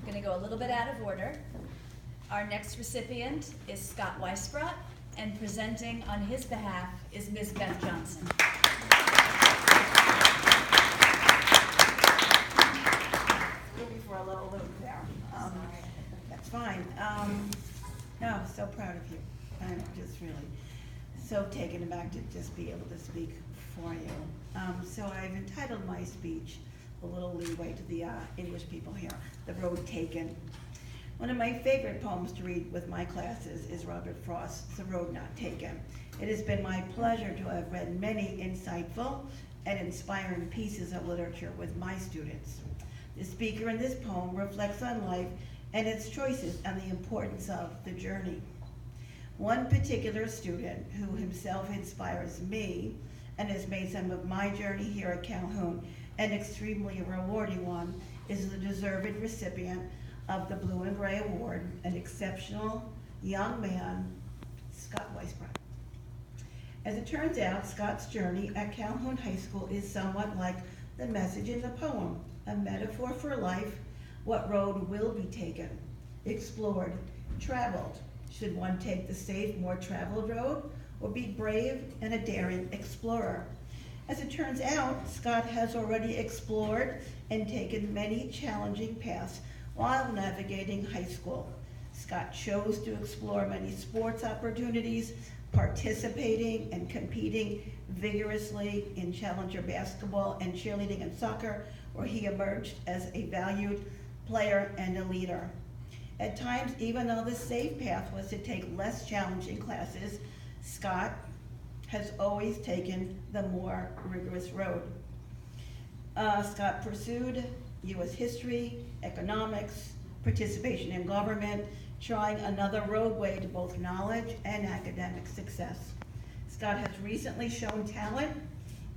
going to go a little bit out of order. Our next recipient is Scott Weisbrot, and presenting on his behalf is Ms. Beth Johnson. Looking for a little loop there. That's fine. No, so proud of you. I'm just really so taken aback to just be able to speak for you. So I've entitled my speech, a little leeway to the English people here, The Road Taken. One of my favorite poems to read with my classes is Robert Frost's The Road Not Taken. It has been my pleasure to have read many insightful and inspiring pieces of literature with my students. The speaker in this poem reflects on life and its choices and the importance of the journey. One particular student who himself inspires me and has made some of my journey here at Calhoun an extremely rewarding one is the deserved recipient of the Blue and Gray Award, an exceptional young man, Scott Weisbrot. As it turns out, Scott's journey at Calhoun High School is somewhat like the message in the poem, a metaphor for life. What road will be taken, explored, traveled? Should one take the safe, more traveled road, or be brave and a daring explorer? As it turns out, Scott has already explored and taken many challenging paths while navigating high school. Scott chose to explore many sports opportunities, participating and competing vigorously in challenger basketball and cheerleading and soccer, where he emerged as a valued player and a leader. At times, even though the safe path was to take less challenging classes, Scott has always taken the more rigorous road. Scott pursued U.S. history, economics, participation in government, trying another roadway to both knowledge and academic success. Scott has recently shown talent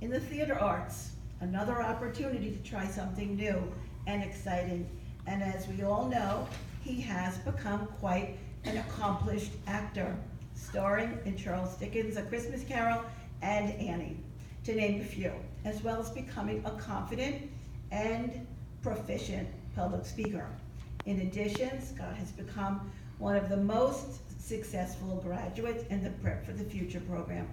in the theater arts, another opportunity to try something new and exciting. And as we all know, he has become quite an accomplished actor, starring in Charles Dickens' A Christmas Carol and Annie, to name a few, as well as becoming a confident and proficient public speaker. In addition, Scott has become one of the most successful graduates in the Prep for the Future program.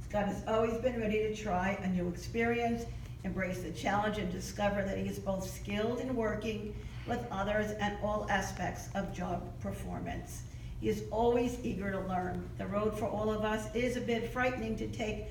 Scott has always been ready to try a new experience, embrace the challenge, and discover that he is both skilled in working with others and all aspects of job performance. He is always eager to learn. The road for all of us is a bit frightening to take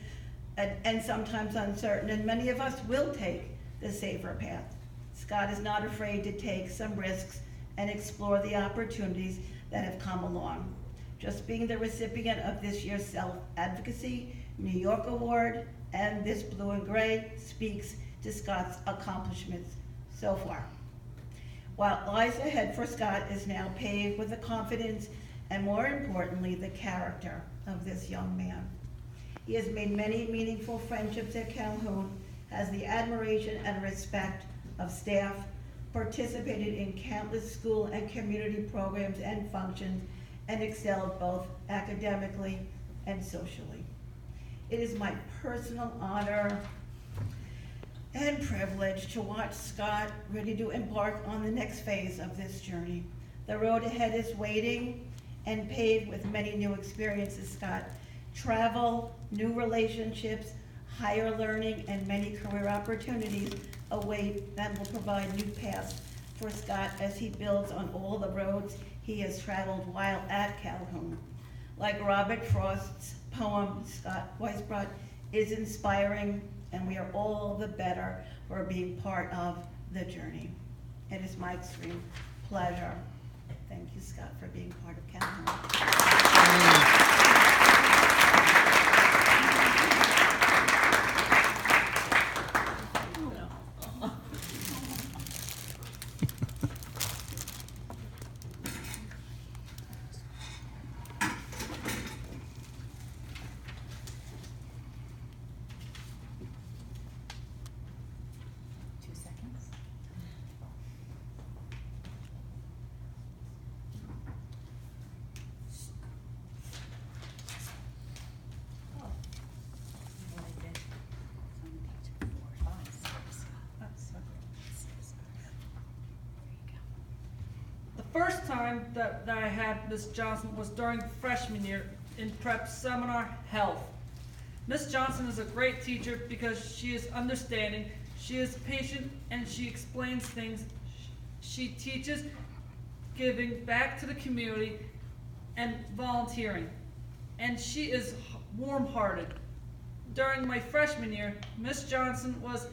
and sometimes uncertain, and many of us will take the safer path. Scott is not afraid to take some risks and explore the opportunities that have come along. Just being the recipient of this year's Self-Advocacy New York Award and this Blue and Gray speaks to Scott's accomplishments so far. What lies ahead for Scott is now paved with the confidence and, more importantly, the character of this young man. He has made many meaningful friendships at Calhoun, has the admiration and respect of staff, participated in countless school and community programs and functions, and excelled both academically and socially. It is my personal honor and privilege to watch Scott ready to embark on the next phase of this journey. The road ahead is waiting and paved with many new experiences, Scott. Travel, new relationships, higher learning, and many career opportunities await that will provide new paths for Scott as he builds on all the roads he has traveled while at Calhoun. Like Robert Frost's poem, Scott Weisbrot is inspiring, and we are all the better for being part of the journey. It is my extreme pleasure. Thank you, Scott, for being part of Calhoun. first time that I had Miss Johnson was during freshman year in prep seminar health. Miss Johnson is a great teacher because she is understanding, she is patient, and she explains things. She teaches giving back to the community and volunteering. And she is warm-hearted. During my freshman year, Miss Johnson was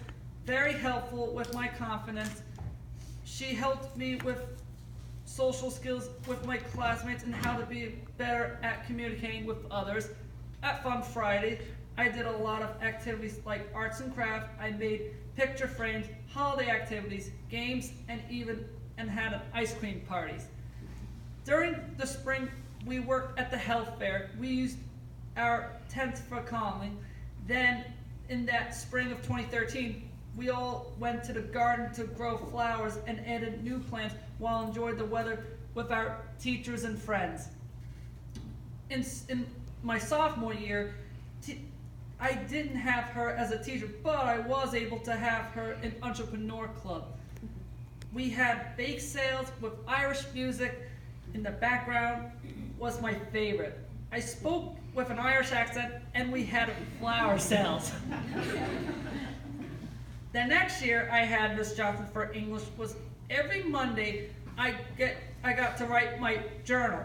very helpful with my confidence. She helped me with social skills with my classmates and how to be better at communicating with others. At Fun Friday, I did a lot of activities like arts and crafts. I made picture frames, holiday activities, games, and had ice cream parties. During the spring, we worked at the health fair. We used our tents for calming. Then, in that spring of 2013, we all went to the garden to grow flowers and added new plants while enjoyed the weather with our teachers and friends. In my sophomore year, I didn't have her as a teacher, but I was able to have her in Entrepreneur Club. We had bake sales with Irish music in the background was my favorite. I spoke with an Irish accent and we had flower sales. The next year I had Miss Johnson for English was every Monday I got to write my journal.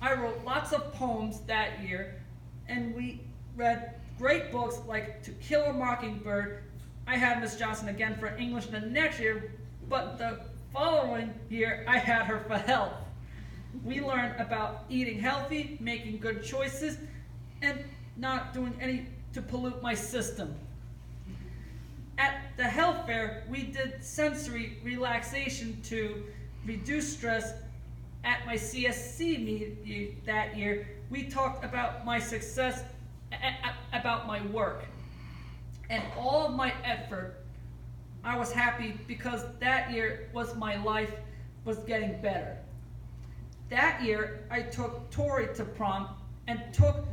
I wrote lots of poems that year and we read great books like To Kill a Mockingbird. I had Miss Johnson again for English the next year, but the following year I had her for health. We learned about eating healthy, making good choices, and not doing any to pollute my system. At the health fair, we did sensory relaxation to reduce stress. At my CSC meeting that year, we talked about my success, about my work, and all of my effort. I was happy because that year was my life was getting better. That year, I took Tori to prom and took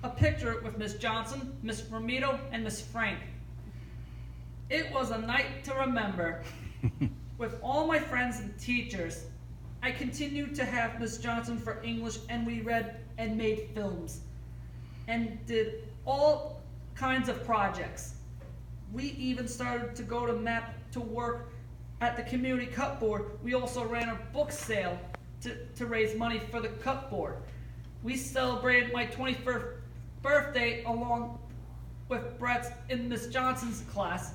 a picture with Miss Johnson, Miss Romito, and Miss Frank. It was a night to remember. With all my friends and teachers, I continued to have Miss Johnson for English, and we read and made films and did all kinds of projects. We even started to go to work at the community cupboard. We also ran a book sale to raise money for the cupboard. We celebrated my 21st birthday along with Brett's in Miss Johnson's class.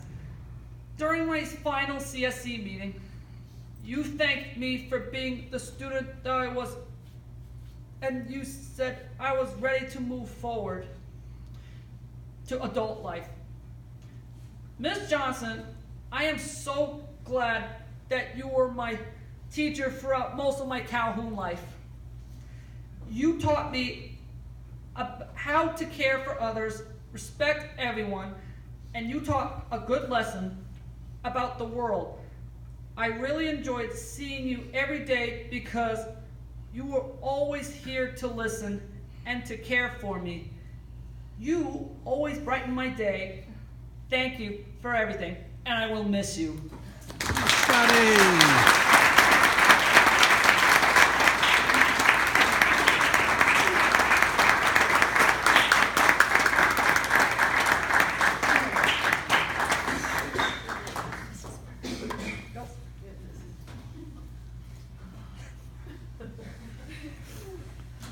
During my final CSC meeting, you thanked me for being the student that I was, and you said I was ready to move forward to adult life. Miss Johnson, I am so glad that you were my teacher throughout most of my Calhoun life. You taught me how to care for others, respect everyone, and you taught a good lesson about the world. I really enjoyed seeing you every day because you were always here to listen and to care for me. You always brighten my day. Thank you for everything, and I will miss you. Scotty!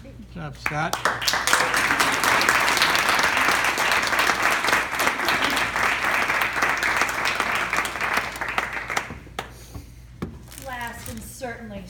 Good job, Scott. Last and certainly